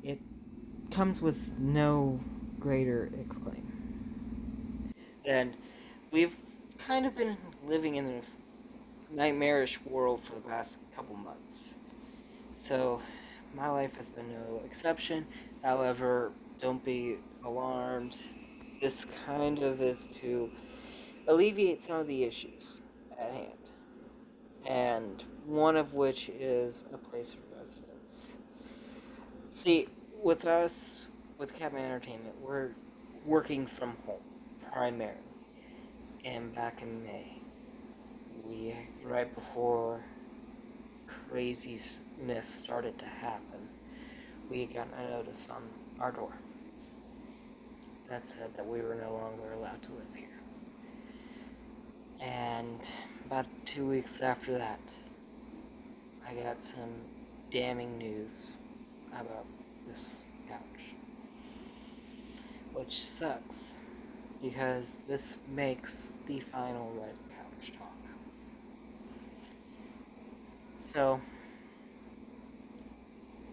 it comes with no greater exclaim. And we've kind of been living in a nightmarish world for the past couple months. So, my life has been no exception. However, don't be alarmed. This kind of is to alleviate some of the issues at hand, and one of which is a place of residence. See, with us, with Cabin Entertainment, we're working from home primarily. And back in May, right before craziness started to happen, we got a notice on our door that said that we were no longer allowed to live here. And about 2 weeks after that, I got some damning news about this couch. Which sucks, because this makes the final Red Couch talk. So,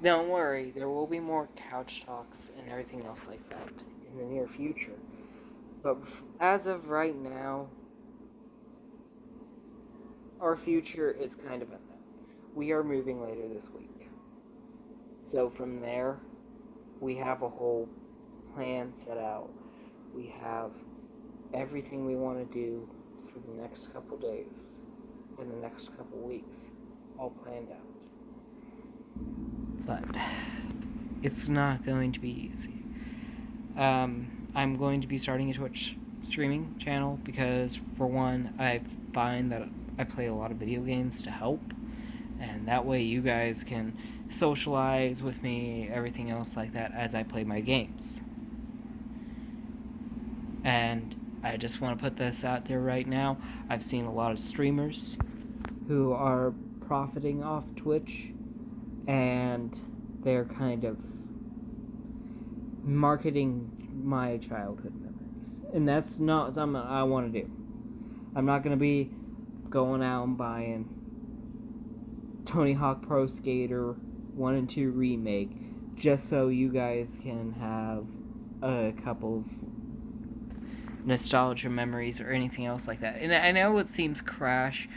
don't worry, there will be more couch talks and everything else like that in the near future. But as of right now, our future is kind of unknown. We are moving later this week. So from there, we have a whole plan set out. We have everything we want to do for the next couple days, in the next couple weeks, all planned out. But it's not going to be easy. I'm going to be starting a Twitch streaming channel because, for one, I find that I play a lot of video games to help, and that way you guys can socialize with me, everything else like that, as I play my games. And I just want to put this out there right now. I've seen a lot of streamers who are profiting off Twitch, and they're kind of marketing my childhood memories. And that's not something I want to do. I'm not going to be going out and buying Tony Hawk Pro Skater 1 and 2 Remake just so you guys can have a couple of nostalgia memories or anything else like that. And I know it seems crash,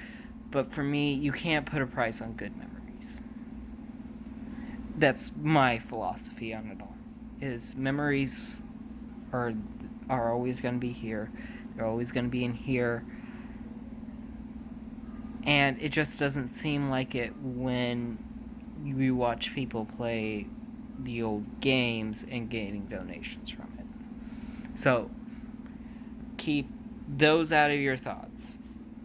but for me, you can't put a price on good memories. That's my philosophy on it all. Is memories are always going to be here. They're always going to be in here. And it just doesn't seem like it when you watch people play the old games and gaining donations from it. So, keep those out of your thoughts.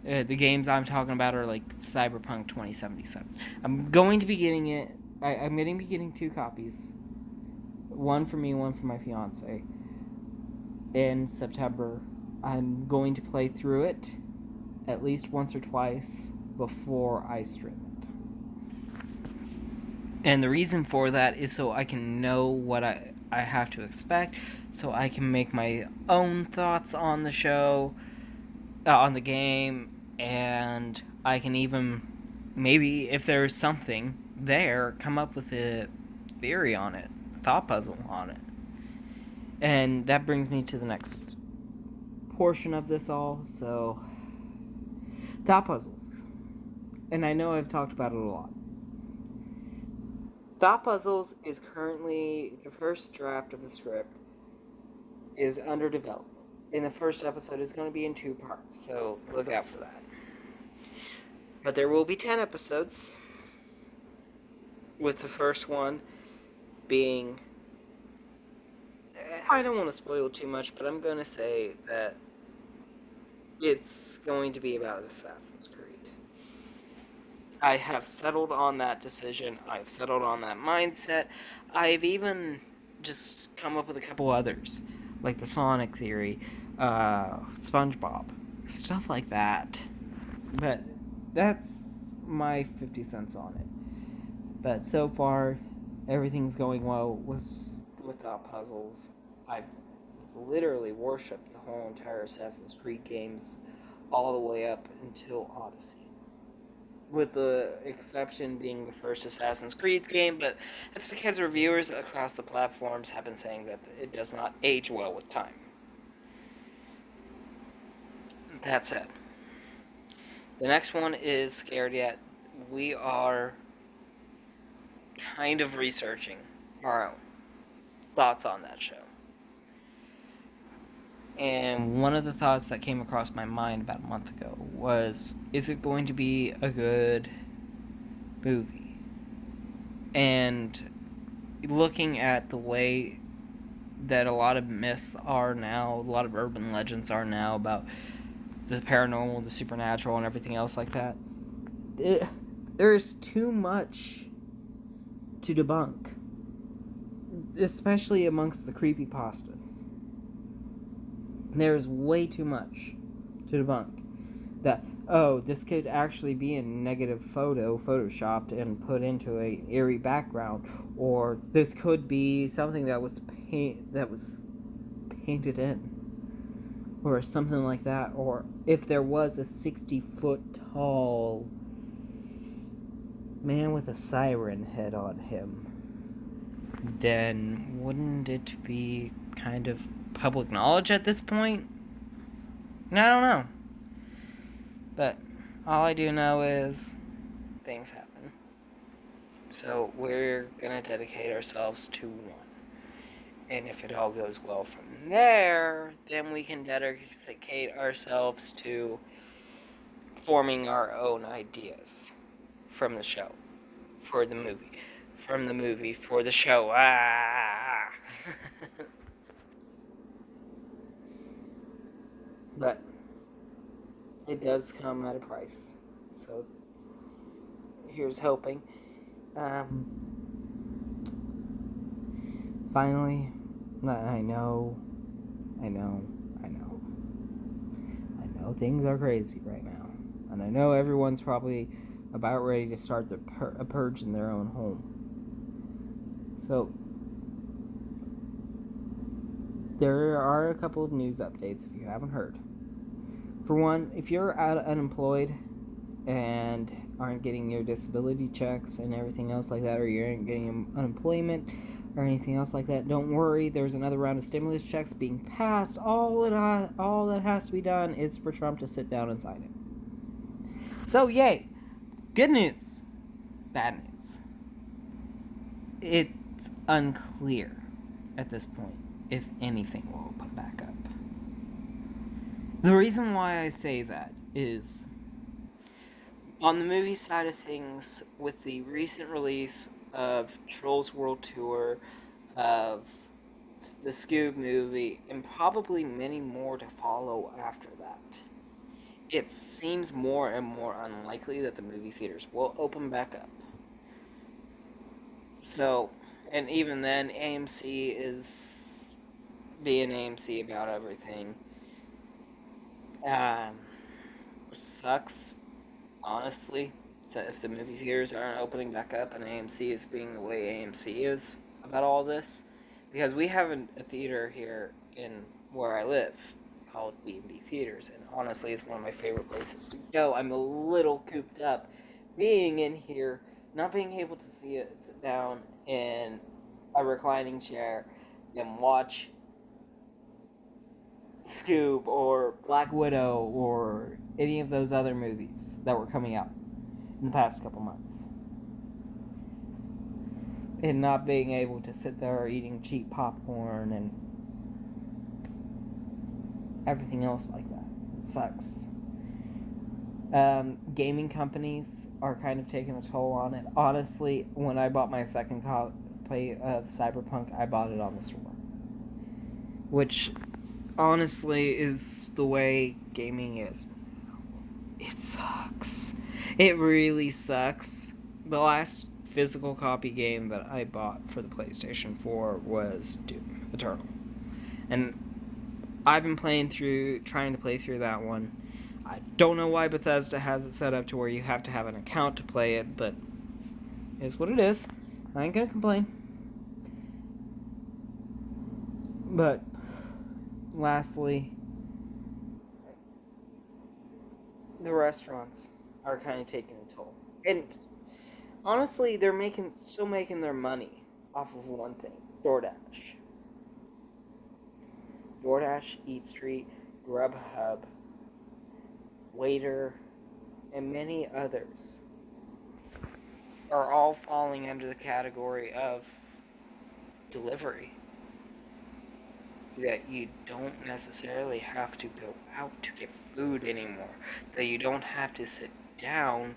The games I'm talking about are like Cyberpunk 2077. I'm going to be getting it. I'm going to be getting 2 copies. One for me, one for my fiance. In September, I'm going to play through it at least once or twice before I stream it. And the reason for that is so I can know what I have to expect, so I can make my own thoughts on the show, on the game, and I can even, maybe if there's something there, come up with a theory on it, a thought puzzle on it. And that brings me to the next portion of this all. So, thought puzzles. And I know I've talked about it a lot. Thought puzzles is currently, the first draft of the script is under development. And the first episode is going to be in 2 parts, so look out for that. But there will be 10 episodes, with the first one being, I don't want to spoil too much, but I'm going to say that it's going to be about Assassin's Creed. I have settled on that decision. I've settled on that mindset. I've even just come up with a couple others, like the Sonic theory, SpongeBob, stuff like that. But that's my 50 cents on it. But so far, everything's going well with thought puzzles. I've literally worshipped the whole entire Assassin's Creed games all the way up until Odyssey. with the exception being the first Assassin's Creed game, but that's because reviewers across the platforms have been saying that it does not age well with time. That said, the next one is Scared Yet. We are kind of researching our own thoughts on that show. And one of the thoughts that came across my mind about a month ago was, is it going to be a good movie? And looking at the way that a lot of myths are now, a lot of urban legends are now about the paranormal, the supernatural, and everything else like that, there's too much to debunk, especially amongst the creepypastas. There's way too much to debunk. That, oh, this could actually be a negative photo photoshopped and put into an eerie background, or this could be something that was painted in, or something like that. Or if there was a 60-foot tall man with a siren head on him, then wouldn't it be kind of public knowledge at this point? I don't know. But all I do know is things happen. So we're going to dedicate ourselves to one. And if it all goes well from there, then we can dedicate ourselves to forming our own ideas from the show, for the movie. From the movie, for the show. But it does come at a price. So here's hoping. Finally, I know things are crazy right now. And I know everyone's probably about ready to start a purge in their own home. So, there are a couple of news updates if you haven't heard. For one, if you're unemployed and aren't getting your disability checks and everything else like that, or you aren't getting unemployment or anything else like that, don't worry. There's another round of stimulus checks being passed. All that has to be done is for Trump to sit down and sign it. So, yay. Good news. Bad news. It's unclear at this point if anything will open back up. The reason why I say that is, on the movie side of things, with the recent release of Trolls World Tour, of the Scoob movie, and probably many more to follow after that, it seems more and more unlikely that the movie theaters will open back up. So, and even then, AMC is being AMC about everything. Which sucks, honestly. So if the movie theaters aren't opening back up and AMC is being the way AMC is about all this, because we have a theater here in where I live called B&B Theaters, and honestly, it's one of my favorite places to go. I'm a little cooped up being in here, not being able to sit down in a reclining chair and watch Scoob or Black Widow or any of those other movies that were coming out in the past couple months. And not being able to sit there eating cheap popcorn and everything else like that. It sucks. Gaming companies are kind of taking a toll on it. Honestly, when I bought my second copy of Cyberpunk, I bought it on the store. Which, honestly, is the way gaming is now. It sucks. It really sucks. The last physical copy game that I bought for the PlayStation 4 was Doom Eternal. And I've been trying to play through that one. I don't know why Bethesda has it set up to where you have to have an account to play it, but it's what it is. I ain't gonna complain. But lastly, the restaurants are kind of taking a toll. And honestly, they're still making their money off of one thing: DoorDash. DoorDash, Eat Street, Grubhub, Waiter, and many others are all falling under the category of delivery. That you don't necessarily have to go out to get food anymore. That you don't have to sit down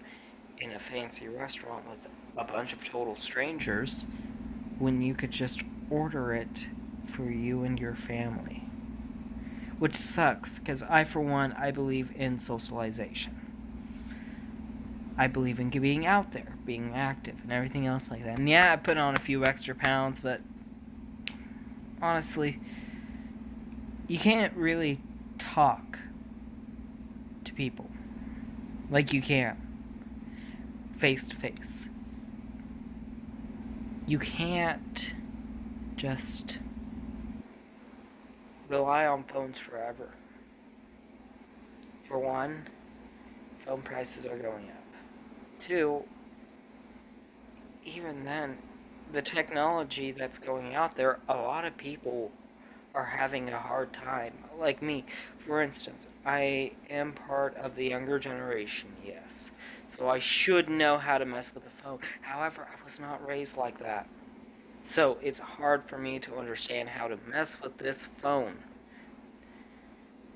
in a fancy restaurant with a bunch of total strangers when you could just order it for you and your family. Which sucks, because for one, I believe in socialization. I believe in being out there, being active, and everything else like that. And yeah, I put on a few extra pounds, but honestly, you can't really talk to people like you can face to face. You can't just rely on phones forever. For one, phone prices are going up. Two, even then, the technology that's going out there, a lot of people are having a hard time. Like me, for instance, I am part of the younger generation, yes. So I should know how to mess with a phone. However, I was not raised like that. So it's hard for me to understand how to mess with this phone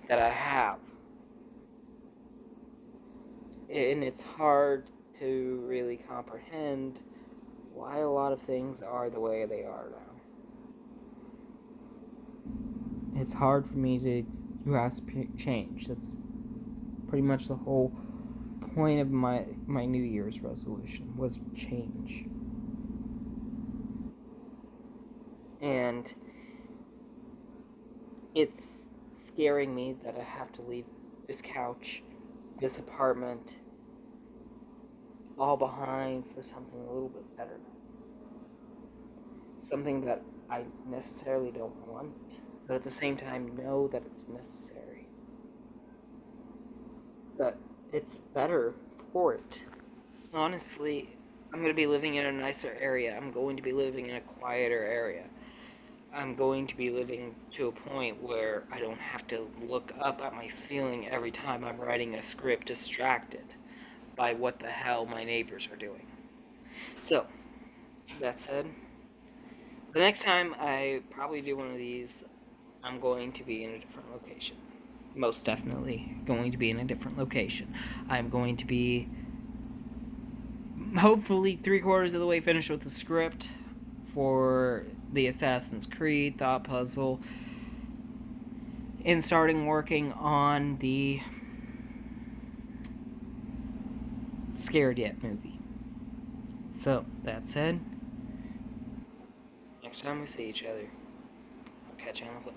that I have. And it's hard to really comprehend why a lot of things are the way they are now. It's hard for me to grasp change. That's pretty much the whole point of my New Year's resolution, was change. And it's scaring me that I have to leave this couch, this apartment, all behind for something a little bit better. Something that I necessarily don't want, but at the same time know that it's necessary. That it's better for it. Honestly, I'm going to be living in a nicer area. I'm going to be living in a quieter area. I'm going to be living to a point where I don't have to look up at my ceiling every time I'm writing a script, distracted by what the hell my neighbors are doing. So, that said, the next time I probably do one of these, I'm going to be in a different location. Most definitely going to be in a different location. I'm going to be hopefully 3/4 of the way finished with the script for the Assassin's Creed Thought Puzzle, and starting working on the Scared Yet movie. So, that said, next time we see each other, I'll catch you on the flip.